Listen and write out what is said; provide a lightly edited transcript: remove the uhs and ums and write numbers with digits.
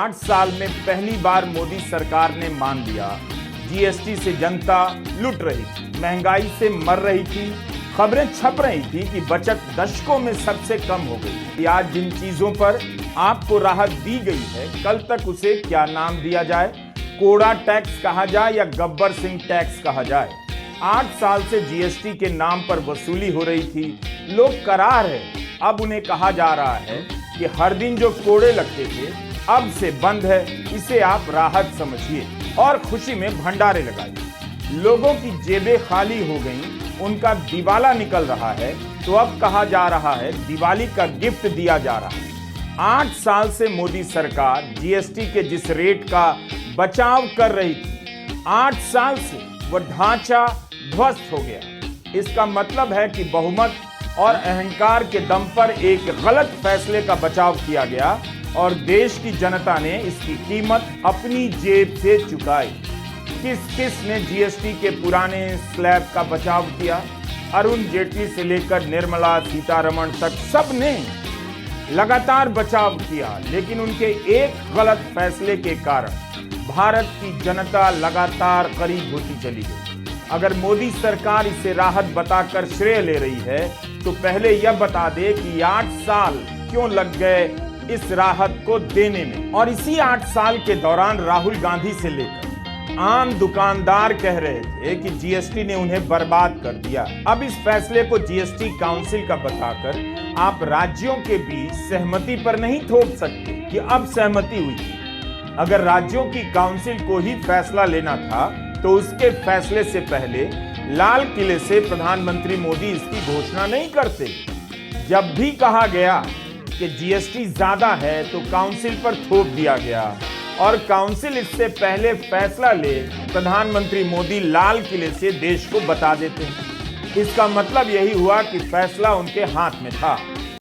8 साल में पहली बार मोदी सरकार ने मान लिया जीएसटी से जनता लुट रही थी, महंगाई से मर रही थी। खबरें छप रही थी कि बचत दशकों में सबसे कम हो गई। आज जिन चीजों पर आपको राहत दी गई है, कल तक उसे क्या नाम दिया जाए? कोड़ा टैक्स कहा जाए या गब्बर सिंह टैक्स कहा जाए? 8 साल से जीएसटी के नाम पर वसूली हो रही थी, लोग करार है। अब उन्हें कहा जा रहा है कि हर दिन जो कोड़े लगते थे अब से बंद है, इसे आप राहत समझिए और खुशी में भंडारे लगाइए। लोगों की जेबें खाली हो गईं, उनका दिवाला निकल रहा है, तो अब कहा जा रहा है दिवाली का गिफ्ट दिया जा रहा है। 8 साल से मोदी सरकार जीएसटी के जिस रेट का बचाव कर रही थी, 8 साल से वह ढांचा ध्वस्त हो गया। इसका मतलब है कि बहुमत और अहंकार के दम पर एक गलत फैसले का बचाव किया गया और देश की जनता ने इसकी कीमत अपनी जेब से चुकाई। किस किस ने जीएसटी के पुराने स्लैब का बचाव किया? अरुण जेटली से लेकर निर्मला सीतारमण तक सब ने लगातार बचाव किया, लेकिन उनके एक गलत फैसले के कारण भारत की जनता लगातार करीब होती चली गई। अगर मोदी सरकार इसे राहत बताकर श्रेय ले रही है, तो पहले यह बता दे कि 8 साल क्यों लग गए इस राहत को देने में। और इसी 8 साल के दौरान राहुल गांधी से लेकर आम दुकानदार कह रहे थे कि जीएसटी ने उन्हें बर्बाद कर दिया। अब इस फैसले को जीएसटी काउंसिल का बताकर आप राज्यों के बीच सहमति पर नहीं थोप सकते कि अब सहमति हुई थी। अगर राज्यों की काउंसिल को ही फैसला लेना था, तो उसके फैसले से पहले लाल किले से प्रधानमंत्री मोदी इसकी घोषणा नहीं करते। जब भी कहा गया कि जीएसटी ज्यादा है, तो काउंसिल पर थोप दिया गया और काउंसिल इससे पहले फैसला ले प्रधानमंत्री मोदी लाल किले से देश को बता देते हैं। इसका मतलब यही हुआ कि फैसला उनके हाथ में था।